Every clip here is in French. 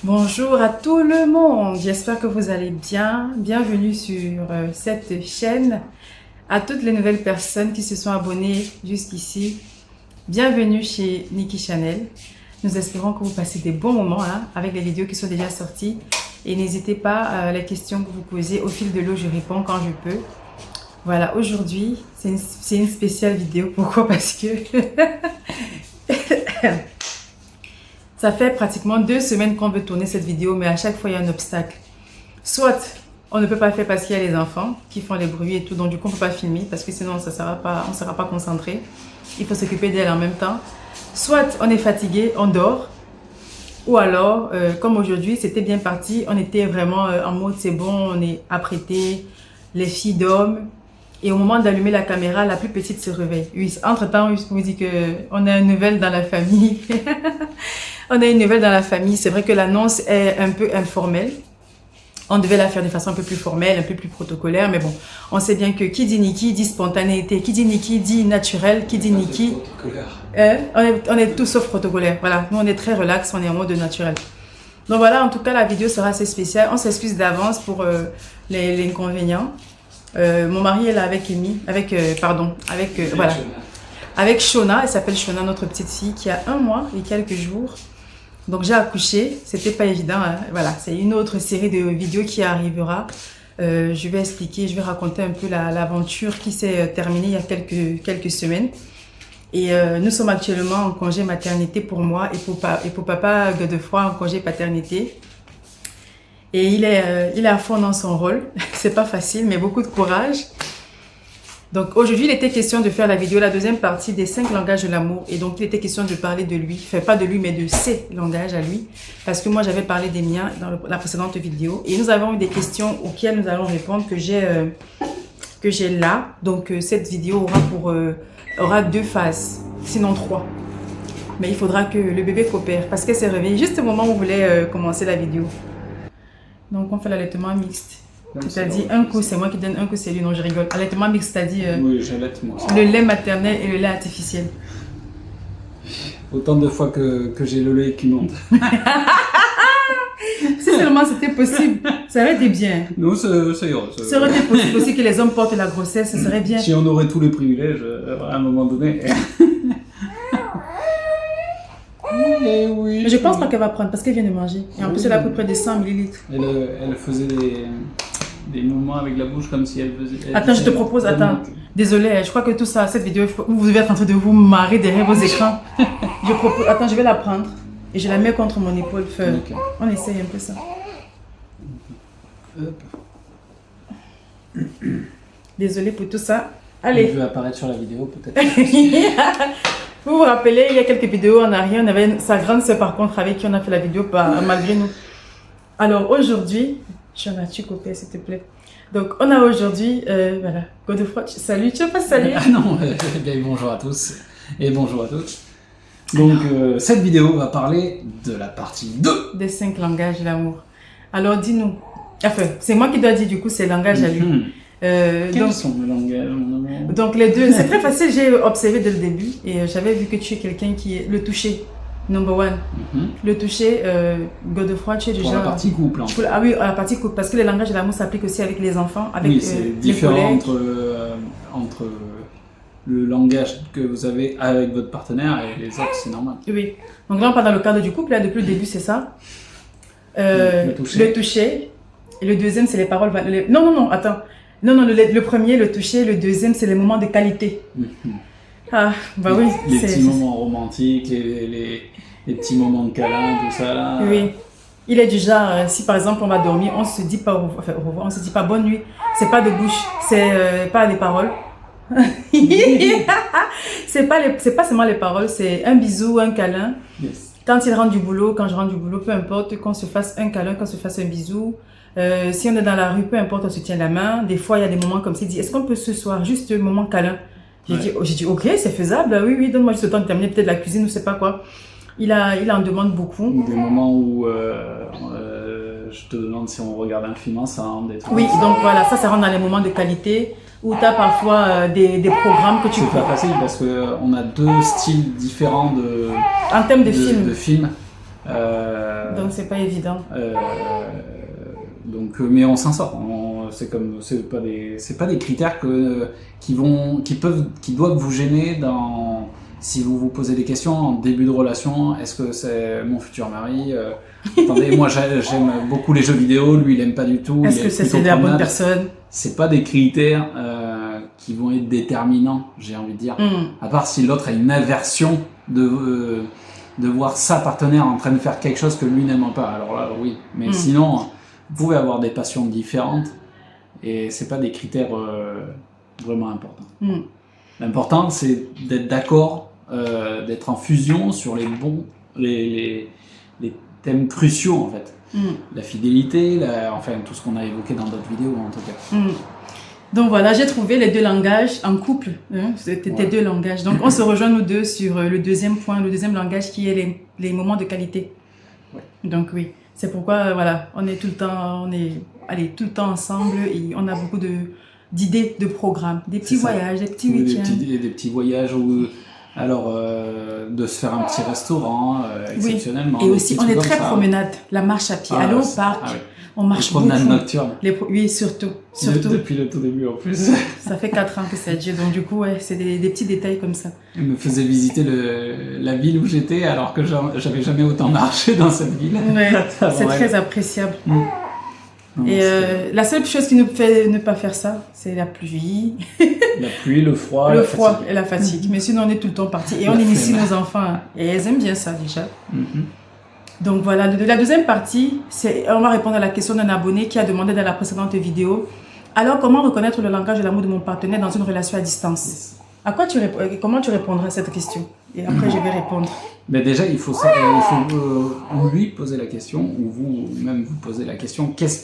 Bonjour à tout le monde, j'espère que vous allez bien. Bienvenue sur cette chaîne. À toutes les nouvelles personnes qui se sont abonnées jusqu'ici, bienvenue chez Niki Chanel. Nous espérons que vous passez des bons moments avec les vidéos qui sont déjà sorties. Et n'hésitez pas, les questions que vous posez, au fil de l'eau, je réponds quand je peux. Voilà, aujourd'hui, c'est une spéciale vidéo. Pourquoi? Parce que ça fait pratiquement 2 semaines qu'on veut tourner cette vidéo, mais à chaque fois, il y a un obstacle. Soit on ne peut pas faire parce qu'il y a les enfants qui font les bruits et tout, donc du coup, on ne peut pas filmer parce que sinon, on ne sera pas concentré. Il faut s'occuper d'elle en même temps. Soit on est fatigué, on dort. Ou alors, comme aujourd'hui, c'était bien parti, on était vraiment en mode c'est bon, on est apprêté, les filles dorment. Et au moment d'allumer la caméra, la plus petite se réveille. Oui, entre-temps, je vous dis qu'on a une nouvelle dans la famille. On a une nouvelle dans la famille. C'est vrai que l'annonce est un peu informelle. On devait la faire de façon un peu plus formelle, un peu plus protocolaire. Mais bon, on sait bien que qui dit Niki dit spontanéité. Qui dit Niki dit naturel. Qui dit Niki... on est tous sauf protocolaire. Voilà, nous on est très relax, on est en mode naturel. Donc voilà, en tout cas, la vidéo sera assez spéciale. On s'excuse d'avance pour les inconvénients. Mon mari est là avec Amy, avec Shona. Elle s'appelle Shona, notre petite fille qui a 1 mois et quelques jours. Donc j'ai accouché, c'était pas évident. Voilà, c'est une autre série de vidéos qui arrivera. Je vais expliquer, je vais raconter un peu l'aventure qui s'est terminée il y a quelques semaines. Et nous sommes actuellement en congé maternité pour moi et pour papa Godefroy en congé paternité. Et il est à fond dans son rôle. C'est pas facile, mais beaucoup de courage. Donc aujourd'hui, il était question de faire la vidéo, la deuxième partie des 5 langages de l'amour. Et donc, il était question de parler de lui. Enfin, pas de lui, mais de ses langages à lui. Parce que moi, j'avais parlé des miens dans la précédente vidéo. Et nous avons eu des questions auxquelles nous allons répondre que j'ai là. Donc, cette vidéo aura 2 phases, sinon 3. Mais il faudra que le bébé coopère. Parce qu'elle s'est réveillée juste au moment où on voulait commencer la vidéo. Donc, on fait l'allaitement mixte. Tu as dit un coup, c'est moi qui donne, un coup, c'est lui. Non, je rigole. Allaitement mixte, tu as dit oui, j'allaite moi. Le lait maternel et le lait artificiel. Autant de fois que j'ai le lait qui monte. Si seulement c'était possible, ça aurait été bien. Non, ça ira. Ça aurait été possible aussi que les hommes portent la grossesse, ça serait bien. Si on aurait tous les privilèges, à un moment donné. Oui. Mais je pense pas qu'elle va prendre parce qu'elle vient de manger. Et en plus, elle a à peu près de 100 ml. Elle faisait des mouvements avec la bouche comme si elle faisait... Attends, je te propose, attends. Désolée, je crois que tout ça, cette vidéo, vous devez être en train de vous marrer derrière vos écrans. Je propose, attends, je vais la prendre et je la mets contre mon épaule. Okay. On essaye un peu ça. Hop. Désolée pour tout ça. Allez. Je vais apparaître sur la vidéo peut-être. Vous vous rappelez, il y a quelques vidéos en arrière, on avait sa grande sœur par contre avec qui on a fait la vidéo malgré nous. Alors aujourd'hui, tu copié s'il te plaît. Donc on a aujourd'hui, voilà, Godefroy, salut, tu veux pas saluer? Ah non, bonjour à tous et bonjour à toutes. Donc cette vidéo va parler de la partie 2 des 5 langages de l'amour. Alors dis-nous, enfin c'est moi qui dois dire du coup ces langages à lui. Quels sont les langages? Donc les deux, c'est très facile, j'ai observé dès le début et j'avais vu que tu es quelqu'un qui est le toucher, number one. Le toucher, Godefroy, tu es déjà... Pour la partie couple. Hein. Ah oui, la partie couple, parce que les langages de l'amour s'appliquent aussi avec les enfants, avec oui, c'est différent entre le langage que vous avez avec votre partenaire et les autres, c'est normal. Oui, donc là on parle dans le cadre du couple, là depuis le début c'est ça. Le toucher. Et le deuxième c'est les paroles... Non, attends. Non, le premier, le toucher, le deuxième, c'est les moments de qualité. Ah, bah oui. Les petits moments romantiques, les petits moments de câlin, tout ça là. Oui. Il est du genre, si par exemple on va dormir, on se dit pas au revoir, on se dit pas bonne nuit. C'est pas de bouche, c'est pas les paroles. c'est pas seulement les paroles, c'est un bisou, un câlin. Yes. Quand il rentre du boulot, quand je rentre du boulot, peu importe, qu'on se fasse un câlin, qu'on se fasse un bisou. Si on est dans la rue, peu importe, on se tient la main. Des fois, il y a des moments comme ça, il dit, est-ce qu'on peut ce soir, juste un moment câlin? J'ai dit, ok, c'est faisable, oui, donne-moi juste le temps de terminer peut-être la cuisine ou je sais pas quoi. Il en demande beaucoup. Des moments où je te demande si on regarde un film ensemble, des trucs. Oui, donc voilà, ça rentre dans les moments de qualité où tu as parfois des programmes que tu peux. C'est pas facile parce qu'on a 2 styles différents en termes de films. Donc donc c'est pas évident. Donc, mais on s'en sort. C'est pas des critères qui doivent vous gêner si vous vous posez des questions en début de relation. Est-ce que c'est mon futur mari? Attendez, moi j'aime beaucoup les jeux vidéo, lui il aime pas du tout. Est-ce que c'est la bonne personne? C'est pas des critères qui vont être déterminants, j'ai envie de dire. À part si l'autre a une aversion de voir sa partenaire en train de faire quelque chose que lui n'aime pas. Alors là, oui. Mais sinon, vous pouvez avoir des passions différentes et c'est pas des critères vraiment importants. L'important, c'est d'être d'accord, d'être en fusion sur les thèmes cruciaux en fait. La fidélité, enfin tout ce qu'on a évoqué dans d'autres vidéos en tout cas. Donc voilà, j'ai trouvé les deux langages en couple. C'était deux langages. Donc on se rejoint nous deux sur le deuxième point, le deuxième langage qui est les moments de qualité. Ouais. Donc oui, c'est pourquoi voilà, on est tout le temps ensemble et on a beaucoup d'idées de programmes, des petits voyages, des petits week-ends. Des petits voyages où de se faire un petit restaurant exceptionnellement. Et aussi, on est très promenade, la marche à pied. Aller au parc, on marche beaucoup. Promenade nocturne. Oui, surtout. Depuis le tout début en plus. Ça fait 4 ans que ça dure, donc du coup, ouais, c'est des petits détails comme ça. Il me faisait visiter la ville où j'étais alors que j'avais jamais autant marché dans cette ville. Ouais, c'est très appréciable. Et la seule chose qui nous fait ne pas faire ça, c'est la pluie. La pluie, le froid, et la fatigue. Mais sinon, on est tout le temps parti. Et on initie nos enfants. Et elles aiment bien ça déjà. Donc voilà, la deuxième partie, on va répondre à la question d'un abonné qui a demandé dans la précédente vidéo. Alors, comment reconnaître le langage de l'amour de mon partenaire dans une relation à distance? Comment tu répondras à cette question? Et après, je vais répondre. Mais déjà, il faut lui poser la question, ou vous-même vous poser la question, qu'est-ce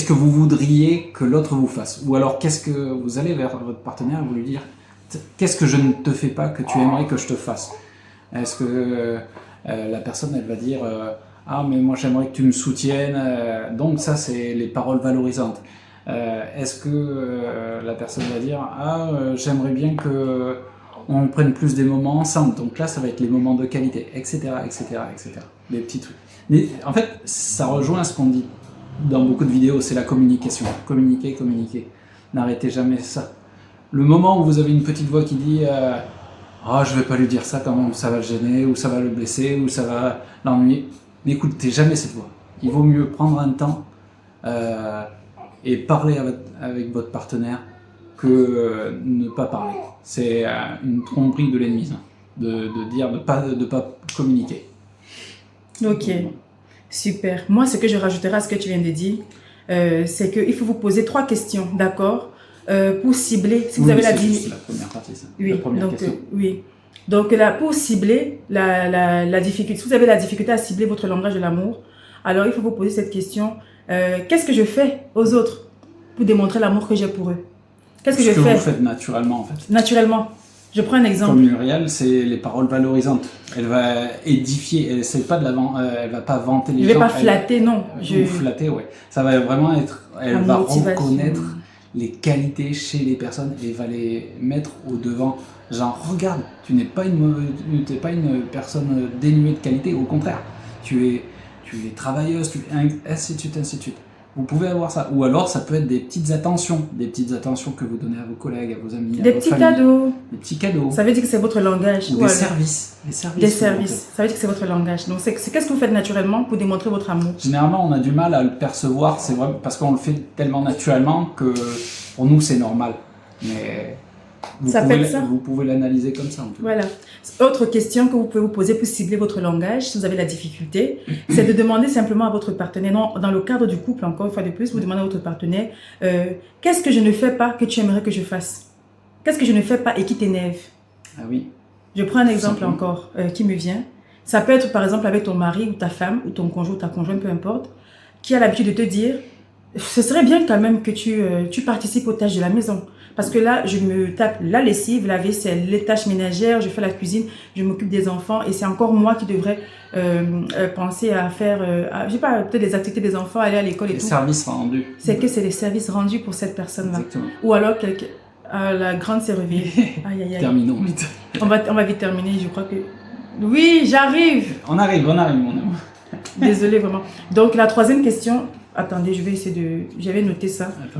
que vous voudriez que l'autre vous fasse? Ou alors, qu'est-ce que vous allez vers votre partenaire et vous lui dire, qu'est-ce que je ne te fais pas que tu aimerais que je te fasse? Est-ce que la personne, elle va dire, ah, mais moi j'aimerais que tu me soutiennes, donc ça, c'est les paroles valorisantes. Est-ce que la personne va dire j'aimerais bien que on prenne plus des moments ensemble, donc là ça va être les moments de qualité, etc. Des petits trucs. Mais, en fait, ça rejoint ce qu'on dit dans beaucoup de vidéos, c'est la communication. Communiquer. N'arrêtez jamais ça. Le moment où vous avez une petite voix qui dit je vais pas lui dire ça quand même, ça va le gêner, ou ça va le blesser, ou ça va l'ennuyer, n'écoutez jamais cette voix. Il vaut mieux prendre un temps et parler avec votre partenaire que ne pas parler. C'est une tromperie de l'ennemi, de dire de pas communiquer. Ok, super. Moi, ce que je rajouterai à ce que tu viens de dire, c'est qu'il faut vous poser 3 questions, d'accord, pour cibler. Si vous avez c'est la première partie, ça. Oui, la première question. Oui. Donc là, pour cibler la difficulté, si vous avez la difficulté à cibler votre langage de l'amour, alors il faut vous poser cette question. Qu'est-ce que je fais aux autres pour démontrer l'amour que j'ai pour eux? Qu'est-ce que je fais? Ce que vous faites naturellement, en fait. Naturellement. Je prends un exemple. Comme Muriel, c'est les paroles valorisantes. Elle va édifier, elle va pas vanter les gens. Je vais pas flatter, non. Vous flatter, ouais. Ça va vraiment être, elle va reconnaître les qualités chez les personnes et va les mettre au devant. Genre, regarde, tu n'es pas une personne dénuée de qualité, au contraire. Tu es travailleuse, ainsi de suite. Vous pouvez avoir ça. Ou alors, ça peut être des petites attentions que vous donnez à vos collègues, à vos amis, des petits cadeaux. Des petits cadeaux. Ça veut dire que c'est votre langage. Ou des services. Des services. Ça veut dire que c'est votre langage. Donc, qu'est-ce que vous faites naturellement pour démontrer votre amour? Généralement, on a du mal à le percevoir. C'est vrai parce qu'on le fait tellement naturellement que pour nous, c'est normal. Mais vous pouvez l'analyser comme ça. En tout cas. Voilà. Autre question que vous pouvez vous poser pour cibler votre langage, si vous avez la difficulté, c'est de demander simplement à votre partenaire, non, dans le cadre du couple, encore une fois de plus, vous demandez à votre partenaire, qu'est-ce que je ne fais pas que tu aimerais que je fasse? Qu'est-ce que je ne fais pas et qui t'énerve? Ah oui. Je prends un exemple encore qui me vient. Ça peut être par exemple avec ton mari ou ta femme ou ton conjoint ou ta conjointe, peu importe, qui a l'habitude de te dire, ce serait bien quand même que tu participes aux tâches de la maison. Parce que là, je me tape la lessive, la vaisselle, les tâches ménagères, je fais la cuisine, je m'occupe des enfants et c'est encore moi qui devrais penser à faire, je sais pas, peut-être des activités des enfants, aller à l'école et tout. Les services rendus. C'est que c'est les services rendus pour cette personne-là. Exactement. Ou alors, la grande s'est réveillée. Aïe, aïe, aïe. Terminons vite. On va vite terminer, je crois que Oui, j'arrive. On arrive, mon amour. Désolée, vraiment. Donc, la troisième question... Attendez, je vais essayer de... J'avais noté ça. Attends.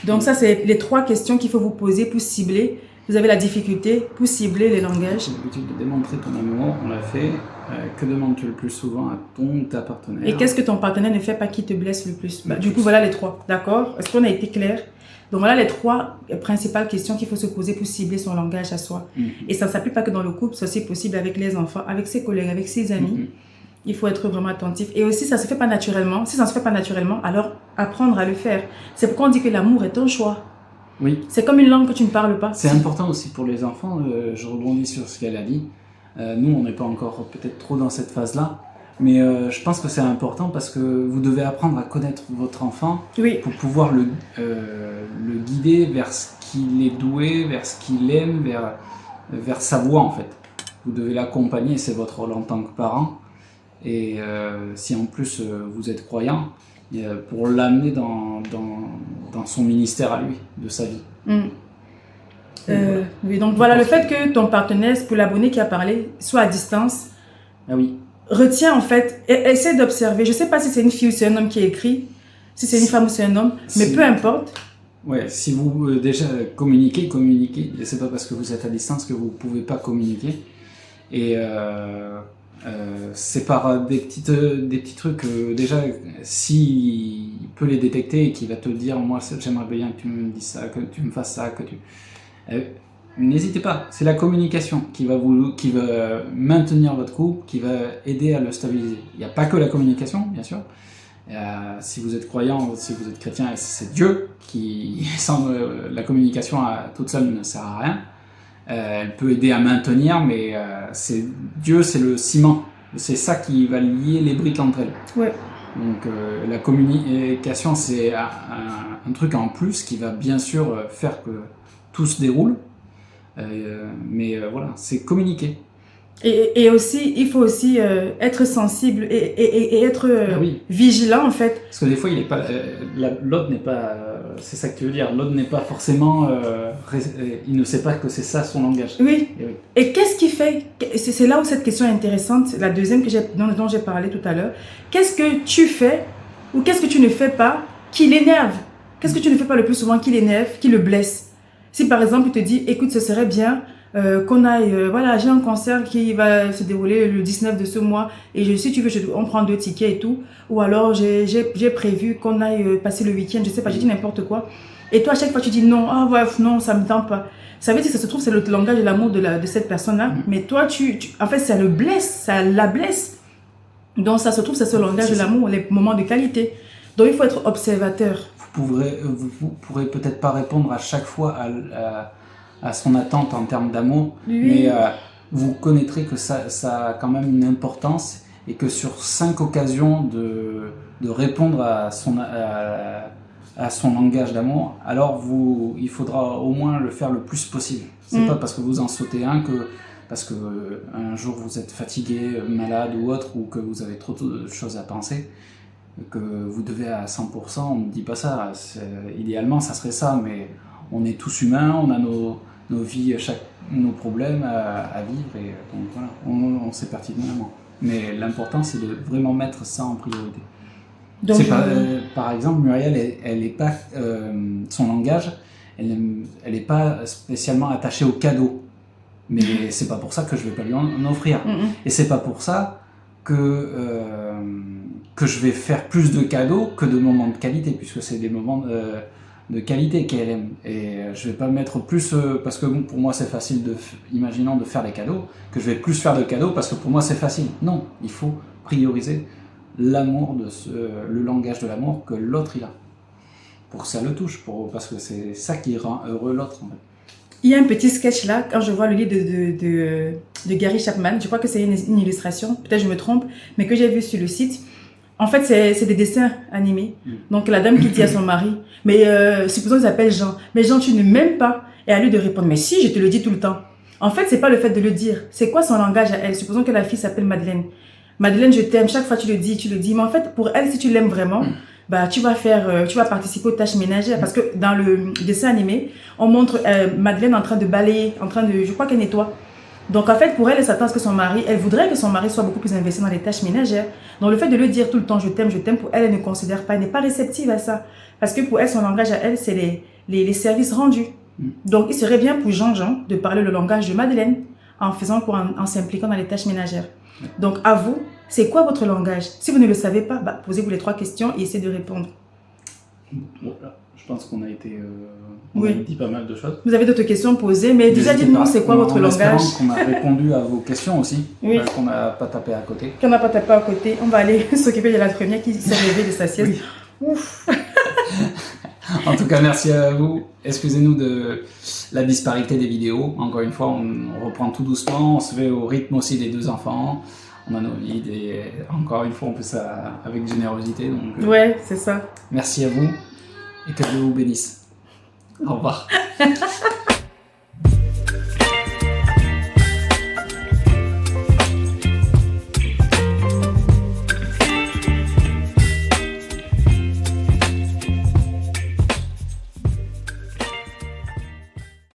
Donc, ça, c'est les 3 questions qu'il faut vous poser pour cibler. Vous avez la difficulté pour cibler les langages. L'habitude de démontrer ton amour, on l'a fait. Que demandes-tu le plus souvent à ton ou ta partenaire? Et qu'est-ce que ton partenaire ne fait pas qui te blesse le plus? Du coup, voilà les 3. D'accord? Est-ce qu'on a été clair? Donc, voilà les 3 principales questions qu'il faut se poser pour cibler son langage à soi. Et ça ne s'applique pas que dans le couple, c'est aussi possible avec les enfants, avec ses collègues, avec ses amis. Il faut être vraiment attentif. Et aussi, ça ne se fait pas naturellement. Si ça ne se fait pas naturellement, alors apprendre à le faire. C'est pourquoi on dit que l'amour est un choix. Oui. C'est comme une langue que tu ne parles pas. C'est important aussi pour les enfants. Je rebondis sur ce qu'elle a dit. Nous, on n'est pas encore peut-être trop dans cette phase-là. Mais je pense que c'est important parce que vous devez apprendre à connaître votre enfant pour pouvoir le guider vers ce qu'il est doué, vers ce qu'il aime, vers sa voie en fait. Vous devez l'accompagner, c'est votre rôle en tant que parent. Et si en plus vous êtes croyant, pour l'amener dans son ministère à lui, de sa vie. Oui, donc voilà, le fait que ton partenaire, pour l'abonné qui a parlé, soit à distance, retiens en fait, essaie d'observer. Je ne sais pas si c'est une fille ou c'est un homme qui écrit, si c'est une femme ou c'est un homme, mais peu importe. Ouais, si vous déjà communiquez. C'est pas parce que vous êtes à distance que vous ne pouvez pas communiquer. Et c'est par des petits trucs, déjà, s'il peut les détecter et qu'il va te dire, moi j'aimerais bien que tu me dises ça, que tu me fasses ça, que tu... n'hésitez pas, c'est la communication qui va maintenir votre couple, qui va aider à le stabiliser. Il n'y a pas que la communication, bien sûr. Si vous êtes croyant, si vous êtes chrétien, c'est Dieu qui, sans la communication toute seule ne sert à rien. Elle peut aider à maintenir, mais c'est Dieu, c'est le ciment. C'est ça qui va lier les briques entre elles. Ouais. Donc la communication, c'est un truc en plus qui va bien sûr faire que tout se déroule. Mais voilà, c'est communiquer. Et aussi, il faut aussi être sensible et être vigilant en fait. Parce que des fois, l'autre n'est pas... c'est ça que tu veux dire. L'autre n'est pas forcément... il ne sait pas que c'est ça son langage. Oui. Et qu'est-ce qui fait... C'est là où cette question est intéressante. La deuxième dont j'ai parlé tout à l'heure. Qu'est-ce que tu fais ou qu'est-ce que tu ne fais pas qui l'énerve? Qu'est-ce que tu ne fais pas le plus souvent qui l'énerve, qui le blesse? Si par exemple, il te dit, écoute, ce serait bien... qu'on aille, voilà, j'ai un concert qui va se dérouler le 19 de ce mois et si tu veux, on prend 2 tickets et tout, ou alors j'ai prévu qu'on aille passer le week-end, je sais pas, j'ai dit n'importe quoi, et toi à chaque fois tu dis non, ah ouais, non, ça me tente pas. Ça veut dire que ça se trouve c'est le langage de l'amour de cette personne-là, mais toi en fait ça le blesse, ça la blesse, donc ça se trouve c'est ce langage de l'amour, les moments de qualité, donc il faut être observateur. Vous pourrez peut-être pas répondre à chaque fois à son attente en termes d'amour, mais vous connaîtrez que ça a quand même une importance et que sur 5 occasions de répondre à son langage d'amour, alors il faudra au moins le faire le plus possible. C'est pas parce que vous en sautez un parce que un jour vous êtes fatigué, malade ou autre, ou que vous avez trop de choses à penser, que vous devez à 100%, on ne dit pas ça. Idéalement, ça serait ça, mais on est tous humains, on a nos vies, nos problèmes à vivre, et donc voilà, on sait pertinemment. Mais l'important, c'est de vraiment mettre ça en priorité. Donc, par exemple, Muriel, elle est pas, son langage, elle n'est pas spécialement attachée aux cadeaux. Mais c'est pas pour ça que je vais pas lui en offrir. Et c'est pas pour ça que je vais faire plus de cadeaux que de moments de qualité, puisque c'est des moments de qualité qu'elle aime. Et je vais pas mettre plus parce que pour moi c'est facile imaginons de faire des cadeaux, que je vais plus faire de cadeaux parce que pour moi c'est facile. Non, il faut prioriser l'amour, le langage de l'amour que l'autre il a, pour que ça le touche, parce que c'est ça qui rend heureux l'autre en fait. Il y a un petit sketch là, quand je vois le livre de Gary Chapman, je crois que c'est une illustration, peut-être je me trompe, mais que j'ai vu sur le site. En fait, c'est des dessins animés. Donc, la dame qui dit à son mari, mais supposons qu'il s'appelle Jean. Mais Jean, tu ne m'aimes pas. Et à lui de répondre, mais si, je te le dis tout le temps. En fait, c'est pas le fait de le dire. C'est quoi son langage à elle? Supposons que la fille s'appelle Madeleine. Madeleine, je t'aime. Chaque fois, tu le dis. Mais en fait, pour elle, si tu l'aimes vraiment, bah, tu vas participer aux tâches ménagères. Parce que dans le dessin animé, on montre Madeleine en train de balayer, je crois qu'elle nettoie. Donc en fait, pour elle, elle s'attend à ce que son mari, elle voudrait que son mari soit beaucoup plus investi dans les tâches ménagères. Donc le fait de lui dire tout le temps je t'aime, pour elle, elle ne considère pas, elle n'est pas réceptive à ça. Parce que pour elle, son langage à elle, c'est les services rendus. Donc il serait bien pour Jean-Jean de parler le langage de Madeleine en s'impliquant dans les tâches ménagères. Donc à vous, c'est quoi votre langage? Si vous ne le savez pas, posez-vous les 3 questions et essayez de répondre. Voilà. Je pense qu'on a été, Oui. a dit pas mal de choses. Vous avez d'autres questions posées, mais déjà dites-nous c'est quoi votre langage. On a répondu à vos questions aussi, Oui. qu'on n'a pas tapé à côté. Qu'on n'a pas tapé à côté. On va aller s'occuper de la première qui s'est levée de sa sieste. Oui. Ouf. En tout cas, merci à vous. Excusez-nous de la disparité des vidéos. Encore une fois, on reprend tout doucement. On se fait au rythme aussi des 2 enfants. On a nos vies et encore une fois, on fait ça avec générosité. Donc, ouais, c'est ça. merci à vous et que Dieu vous bénisse. Au revoir.